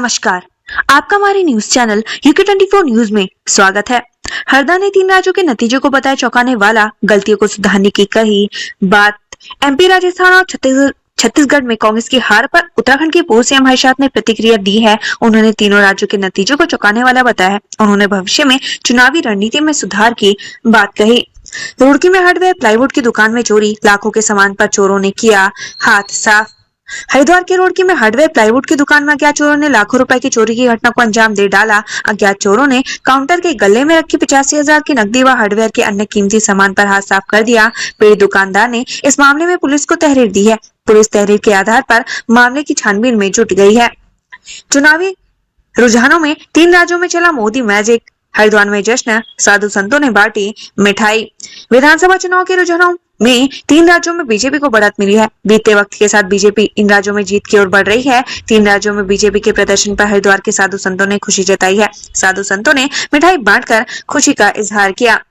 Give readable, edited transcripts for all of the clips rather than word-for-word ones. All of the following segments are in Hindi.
नमस्कार, आपका हमारे न्यूज चैनल UK24 न्यूज में स्वागत है। हरदा ने 3 राज्यों के नतीजों को बताया चौंकाने वाला, गलतियों को सुधारने की कही बात। MP, राजस्थान और छत्तीसगढ़ में कांग्रेस की हार पर उत्तराखंड के पूर्व CM हर्षात ने प्रतिक्रिया दी है। उन्होंने तीनों राज्यों के नतीजों को चौंकाने वाला बताया है। उन्होंने भविष्य में चुनावी रणनीति में सुधार की बात कही। रुड़की में हार्डवेयर प्लाईवुड की दुकान में चोरी, लाखों के सामान पर चोरों ने किया हाथ साफ। हरिद्वार के रुड़की में हार्डवेयर प्लाईवुड की दुकान में अज्ञात चोरों ने लाखों रुपए की चोरी की घटना को अंजाम दे डाला। अज्ञात चोरों ने काउंटर के गले में रखी 85,000 की नकदी व हार्डवेयर के अन्य कीमती सामान पर हाथ साफ कर दिया। पीड़ित दुकानदार ने इस मामले में पुलिस को तहरीर दी है। पुलिस तहरीर के आधार पर मामले की छानबीन में जुट गई है। चुनावी रुझानों में 3 राज्यों में चला मोदी मैजिक। हरिद्वार में जश्न, साधु संतों ने बांटी मिठाई। विधानसभा चुनाव के रुझानों में 3 राज्यों में बीजेपी को बढ़त मिली है। बीते वक्त के साथ बीजेपी इन राज्यों में जीत की ओर बढ़ रही है। 3 राज्यों में बीजेपी के प्रदर्शन पर हरिद्वार के साधु संतों ने खुशी जताई है। साधु संतों ने मिठाई बांटकर खुशी का इजहार किया।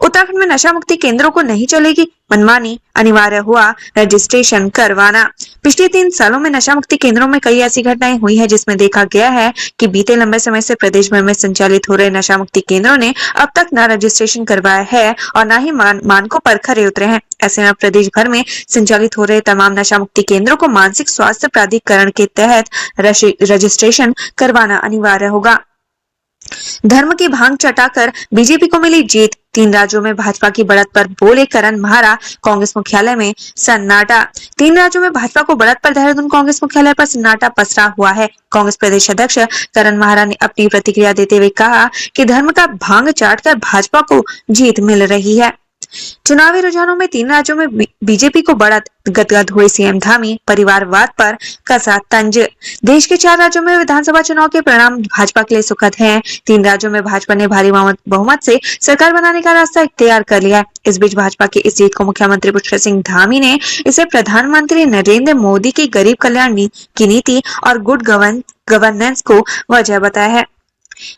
उत्तराखंड में नशा मुक्ति केंद्रों को नहीं चलेगी मनमानी, अनिवार्य हुआ रजिस्ट्रेशन करवाना। पिछले 3 सालों में नशा मुक्ति केंद्रों में कई ऐसी घटनाएं हुई है जिसमें देखा गया है कि बीते लंबे समय से प्रदेश भर में संचालित हो रहे नशा मुक्ति केंद्रों ने अब तक न रजिस्ट्रेशन करवाया है और न ही मानकों पर खरे उतरे हैं। ऐसे में प्रदेश भर में संचालित हो रहे तमाम नशा मुक्ति केंद्रों को मानसिक स्वास्थ्य प्राधिकरण के तहत रजिस्ट्रेशन करवाना अनिवार्य होगा। धर्म की भांग चटाकर बीजेपी को मिली जीत। 3 राज्यों में भाजपा की बढ़त पर बोले करण महारा, कांग्रेस मुख्यालय में सन्नाटा। 3 राज्यों में भाजपा को बढ़त पर देहरादून कांग्रेस मुख्यालय पर सन्नाटा पसरा हुआ है। कांग्रेस प्रदेश अध्यक्ष करण महारा ने अपनी प्रतिक्रिया देते हुए कहा कि धर्म का भांग चाटकर भाजपा को जीत मिल रही है। चुनावी रुझानों में 3 राज्यों में बीजेपी को बढ़त, गदगद हुए CM धामी, परिवारवाद पर कसा तंज। देश के 4 राज्यों में विधानसभा चुनाव के परिणाम भाजपा के लिए सुखद हैं। 3 राज्यों में भाजपा ने भारी बहुमत से सरकार बनाने का रास्ता इख्तियार कर लिया है। इस बीच भाजपा की इस जीत को मुख्यमंत्री पुष्कर सिंह धामी ने इसे प्रधानमंत्री नरेंद्र मोदी की गरीब कल्याण की नीति और गुड गवर्नेंस को वजह बताया है।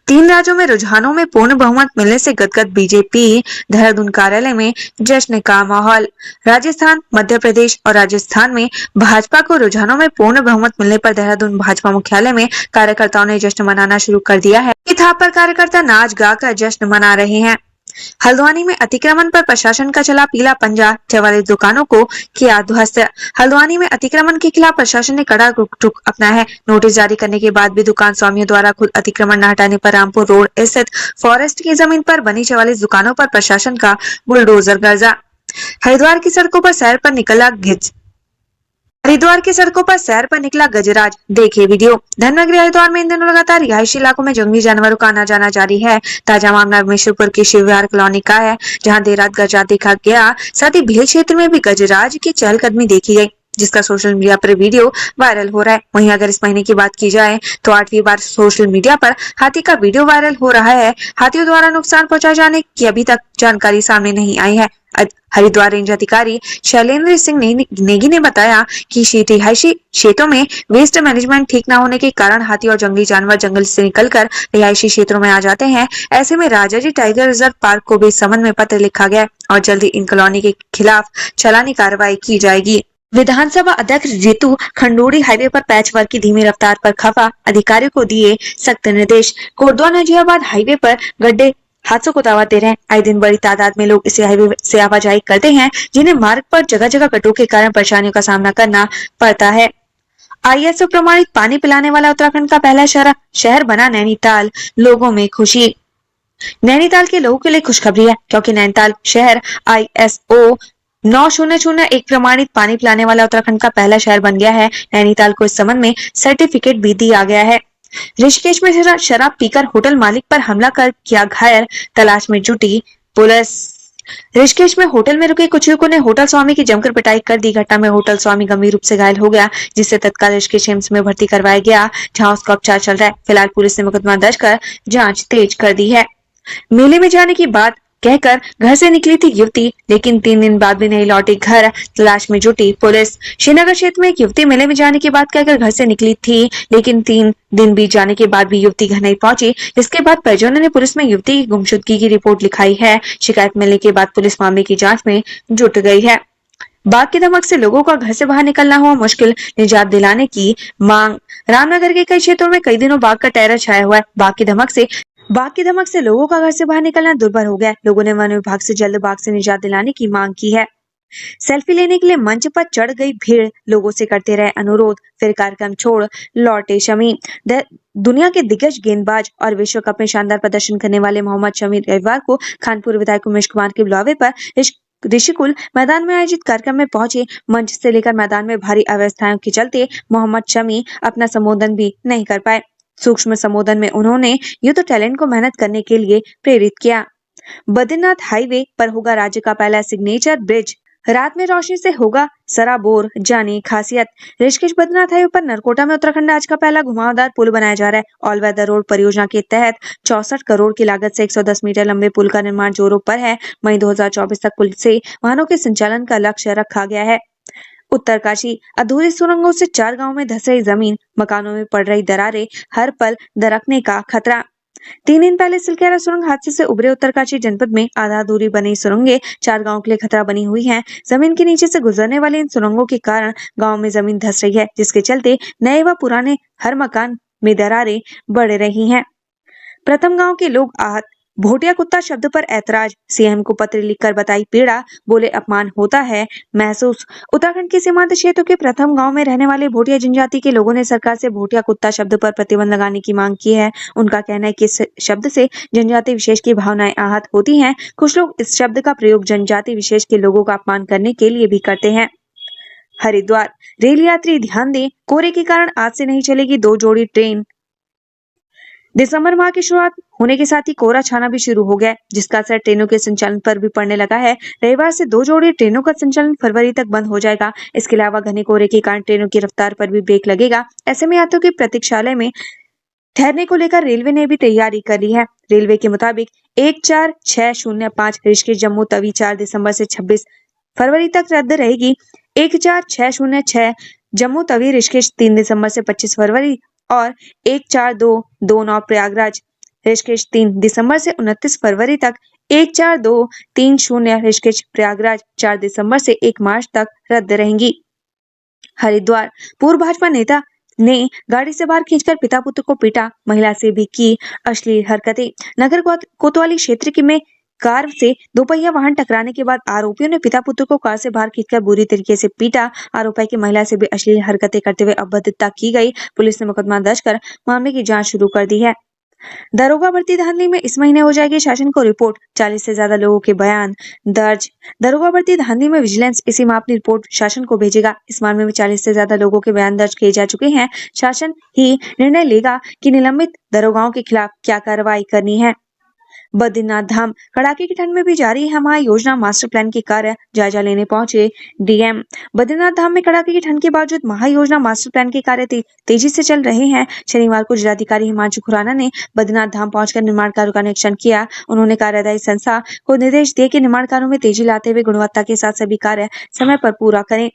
3 राज्यों में रुझानों में पूर्ण बहुमत मिलने से गदगद बीजेपी। देहरादून कार्यालय में जश्न का माहौल। राजस्थान, मध्य प्रदेश और राजस्थान में भाजपा को रुझानों में पूर्ण बहुमत मिलने पर देहरादून भाजपा मुख्यालय में कार्यकर्ताओं ने जश्न मनाना शुरू कर दिया है। थाप पर कार्यकर्ता नाच गाकर जश्न मना रहे हैं। हल्द्वानी में अतिक्रमण पर प्रशासन का चला पीला पंजा, 44 दुकानों को किया ध्वस्त। हल्द्वानी में अतिक्रमण के खिलाफ प्रशासन ने कड़ा रुख अपनाया है। नोटिस जारी करने के बाद भी दुकान स्वामियों द्वारा खुद अतिक्रमण न हटाने पर रामपुर रोड स्थित फॉरेस्ट की जमीन पर बनी 44 दुकानों पर प्रशासन का बुलडोजर गर्जा। हरिद्वार की सड़कों पर सैर पर निकला गजराज, देखे वीडियो। धननगरी हरिद्वार में इन दिनों लगातार रिहायशी इलाकों में जंगली जानवरों का आना जाना जारी है। ताजा मामला मिश्रपुर की शिव विहार कॉलोनी का है, जहां देर रात गजराज देखा गया। साथ ही भील क्षेत्र में भी गजराज की चहलकदमी देखी गई, जिसका सोशल मीडिया पर वीडियो वायरल हो रहा है। वहीं अगर इस महीने की बात की जाए तो 8वीं बार सोशल मीडिया पर हाथी का वीडियो वायरल हो रहा है। हाथियों द्वारा नुकसान पहुंचाए जाने की अभी तक जानकारी सामने नहीं आई है। हरिद्वार रेंज अधिकारी शैलेंद्र सिंह नेगी ने बताया कि रिहायशी क्षेत्रों में वेस्ट मैनेजमेंट ठीक न होने के कारण हाथी और जंगली जानवर जंगल से निकलकर रिहायशी क्षेत्रों में आ जाते हैं। ऐसे में राजाजी टाइगर रिजर्व पार्क को भी इस संबंध में पत्र लिखा गया और जल्दी इन कॉलोनी के खिलाफ चालानी कार्रवाई की जाएगी। विधानसभा अध्यक्ष जीतू खंडूड़ी हाईवे पर पैच वर्क की धीमी रफ्तार पर खफा, अधिकारियों को दिए सख्त निर्देश। कोटद्वार नजियाबाद हाईवे पर गड्ढे हादसों को दावत दे रहे हैं। आए दिन बड़ी तादाद में लोग इसे हाईवे से आवाजाही करते हैं, जिन्हें मार्ग पर जगह जगह गड्ढों के कारण परेशानियों का सामना करना पड़ता है। ISO प्रमाणित पानी पिलाने वाला उत्तराखंड का पहला शहर बना नैनीताल, लोगों में खुशी। नैनीताल के लोगों के लिए खुशखबरी है, क्योंकि नैनीताल शहर ISO 9001 प्रमाणित पानी पिलाने वाला उत्तराखंड का पहला शहर बन गया है। नैनीताल को इस संबंध में सर्टिफिकेट भी दिया गया है। ऋषिकेश में शराब पीकर होटल मालिक पर हमला कर किया घायल, तलाश में जुटी पुलिस। ऋषिकेश में होटल में रुके कुछ युवकों ने होटल स्वामी की जमकर पिटाई कर दी। घटना में होटल स्वामी गंभीर रूप से घायल हो गया, जिससे तत्काल ऋषिकेश एम्स में भर्ती करवाया गया, जहां उसका उपचार चल रहा है। फिलहाल पुलिस ने मुकदमा दर्ज कर जांच तेज कर दी है। मेले में जाने की बात कहकर घर से निकली थी युवती, लेकिन 3 दिन बाद भी नहीं लौटी घर, तलाश में जुटी पुलिस। श्रीनगर क्षेत्र में एक युवती मेले में जाने की बात कहकर घर से निकली थी, लेकिन 3 दिन बीत जाने के बाद भी युवती घर नहीं पहुंची, जिसके बाद परिजनों ने पुलिस में युवती की गुमशुदगी की रिपोर्ट लिखाई है। शिकायत मिलने के बाद पुलिस मामले की जांच में जुट गई है। बाघ की धमक से लोगों का घर से बाहर निकलना हुआ मुश्किल, निजात दिलाने की मांग। रामनगर के कई क्षेत्रों में कई दिनों बाघ का टहर छाया हुआ है। बाघ की धमक से लोगों का घर से बाहर निकलना दुर्भर हो गया है। लोगों ने वन विभाग से जल्द बाघ से निजात दिलाने की मांग की है। सेल्फी लेने के लिए मंच पर चढ़ गई भीड़, लोगों से करते रहे अनुरोध, फिर कार्यक्रम छोड़ लौटे शमी। दुनिया के दिग्गज गेंदबाज और विश्व कप में शानदार प्रदर्शन करने वाले मोहम्मद शमी रविवार को खानपुर विधायक उमेश कुमार के बुलावे पर ऋषिकुल मैदान में आयोजित कार्यक्रम में पहुंचे। मंच से लेकर मैदान में भारी अव्यवस्थाओं के चलते मोहम्मद शमी अपना संबोधन भी नहीं कर पाए। सूक्ष्म संबोधन में उन्होंने यूथ टैलेंट को मेहनत करने के लिए प्रेरित किया। बद्रीनाथ हाईवे पर होगा राज्य का पहला सिग्नेचर ब्रिज, रात में रोशनी से होगा सराबोर, जानी खासियत। ऋषिकेश बद्रीनाथ हाईवे पर नरकोटा में उत्तराखंड राज्य का पहला घुमावदार पुल बनाया जा रहा है। ऑल वेदर रोड परियोजना के तहत 64 करोड़ की लागत से 110 मीटर लंबे पुल का निर्माण जोरों पर है। मई 2024 तक पुल से वाहनों के संचालन का लक्ष्य रखा गया है। उत्तरकाशी, अधूरी सुरंगों से 4 गांवों में धस रही जमीन, मकानों में पड़ रही दरारें, हर पल दरकने का खतरा। 3 दिन पहले सिलकेरा सुरंग हादसे से उभरे उत्तरकाशी जनपद में आधा अधूरी बनी सुरंगें 4 गांवों के लिए खतरा बनी हुई हैं। जमीन के नीचे से गुजरने वाली इन सुरंगों के कारण गांव में जमीन धंस रही है, जिसके चलते नए व पुराने हर मकान में दरारें बढ़ रही हैं। प्रथम गांव के लोग आहत, भोटिया कुत्ता शब्द पर ऐतराज, सीएम को पत्र लिखकर बताई पीड़ा, बोले अपमान होता है महसूस। उत्तराखंड के सीमांत क्षेत्र के प्रथम गांव में रहने वाले भोटिया जनजाति के लोगों ने सरकार से भोटिया कुत्ता शब्द पर प्रतिबंध लगाने की मांग की है। उनका कहना है कि इस शब्द से जनजाति विशेष की भावनाएं आहत होती हैं। कुछ लोग इस शब्द का प्रयोग जनजाति विशेष के लोगों का अपमान करने के लिए भी करते हैं। हरिद्वार, रेल यात्री ध्यान दें, कोहरे के कारण आज से नहीं चलेगी 2 जोड़ी ट्रेन। दिसंबर माह की शुरुआत होने के साथ ही कोहरा छाना भी शुरू हो गया है, जिसका असर ट्रेनों के संचालन पर भी पड़ने लगा है। रविवार से 2 जोड़ी ट्रेनों का संचालन फरवरी तक बंद हो जाएगा। इसके अलावा घने कोहरे के कारण ट्रेनों की रफ्तार पर भी ब्रेक लगेगा। ऐसे में यात्रियों की प्रतीक्षालय में ठहरने को लेकर रेलवे ने भी तैयारी कर ली है। रेलवे के मुताबिक 14605 ऋषिकेश जम्मू तवी 4 दिसंबर से 26 फरवरी तक रद्द रहेगी। 14606 जम्मू तवी ऋषिकेश 3 दिसंबर से 25 फरवरी और 14229 प्रयागराज ऋषिकेश 3 दिसंबर से 29 फरवरी तक, 14230 ऋषिकेश प्रयागराज 4 दिसंबर से 1 मार्च तक रद्द रहेंगी। हरिद्वार, पूर्व भाजपा नेता ने गाड़ी से बाहर खींचकर पिता पुत्र को पीटा, महिला से भी की अश्लील हरकतें। नगर कोतवाली क्षेत्र में कार से दोपहिया वाहन टकराने के बाद आरोपियों ने पिता पुत्र को कार से बाहर खींचकर बुरी तरीके से पीटा। आरोप है कि महिला से भी अश्लील हरकतें करते हुए अभद्रता की गई। पुलिस ने मुकदमा दर्ज कर मामले की जांच शुरू कर दी है। दरोगा भर्ती धांधली में इस महीने हो जाएगी शासन को रिपोर्ट, 40 से ज्यादा लोगों के बयान दर्ज। दरोगा भर्ती धांधली में विजिलेंस इसी माह अपनी रिपोर्ट शासन को भेजेगा। इस मामले में 40 से ज्यादा लोगों के बयान दर्ज किए जा चुके हैं। शासन ही निर्णय लेगा कि निलंबित दरोगाओं के खिलाफ क्या कार्रवाई करनी है। बद्रीनाथ धाम, कड़ाके की ठंड में भी जारी है महायोजना मास्टर प्लान के कार्य, जायजा लेने पहुंचे डीएम। बद्रीनाथ धाम में कड़ाके की ठंड के बावजूद महायोजना मास्टर प्लान के कार्य तेजी से चल रहे हैं। शनिवार को जिलाधिकारी हिमांशु खुराना ने बद्रीनाथ धाम पहुंचकर निर्माण कार्यों का निरीक्षण किया। उन्होंने कार्यदायी संस्था को निर्देश दिए कि निर्माण कार्यों में तेजी लाते हुए गुणवत्ता के साथ सभी कार्य समय पर पूरा करें।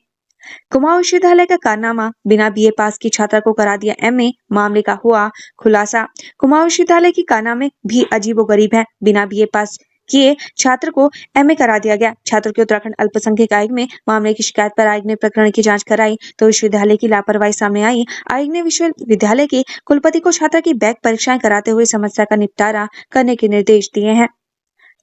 कुमाऊं विश्वविद्यालय का कारनामा, बिना बीए पास की छात्रा को करा दिया एमए, मामले का हुआ खुलासा। कुमाऊं विश्वविद्यालय की कारनामे भी अजीबोगरीब है। बिना बीए पास किए छात्र को एमए करा दिया गया। छात्र के उत्तराखंड अल्पसंख्यक आयोग में मामले की शिकायत पर आयोग ने प्रकरण की जांच कराई तो विश्वविद्यालय की लापरवाही सामने आई। आयोग ने विश्वविद्यालय के कुलपति को छात्रा की बैक परीक्षाएं कराते हुए समस्या का निपटारा करने के निर्देश दिए हैं।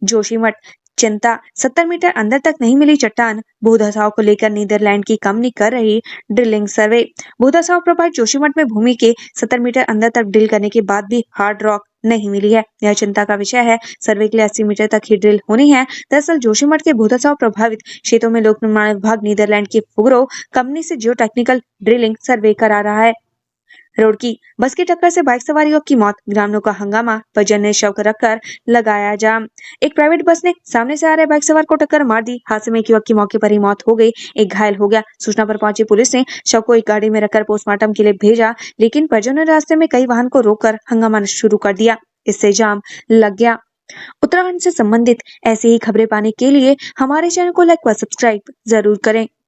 जोशीमठ, चिंता, 70 मीटर अंदर तक नहीं मिली चट्टान, भूधसाव को लेकर नीदरलैंड की कंपनी कर रही ड्रिलिंग सर्वे। भूधसाव प्रभावित जोशीमठ में भूमि के 70 मीटर अंदर तक ड्रिल करने के बाद भी हार्ड रॉक नहीं मिली है। यह चिंता का विषय है। सर्वे के लिए 80 मीटर तक ही ड्रिल होनी है। दरअसल जोशीमठ के भूधसाव प्रभावित क्षेत्रों में लोक निर्माण विभाग नीदरलैंड की फुगरो कंपनी से जियो टेक्निकल ड्रिलिंग सर्वे करा रहा है। रुड़की, बस की टक्कर से बाइक सवारियों की मौत, ग्रामीणों का हंगामा, परिजन ने शव रखकर लगाया जाम। एक प्राइवेट बस ने सामने से आ रहे बाइक सवार को टक्कर मार दी। हादसे में एक युवक की मौके पर ही मौत हो गई, एक घायल हो गया। सूचना पर पहुंची पुलिस ने शव को एक गाड़ी में रखकर पोस्टमार्टम के लिए भेजा, लेकिन परिजनों ने रास्ते में कई वाहन को रोककर हंगामा शुरू कर दिया। इससे जाम लग गया। उत्तराखंड से संबंधित ऐसी ही खबरें पाने के लिए हमारे चैनल को लाइक व सब्सक्राइब जरूर करें।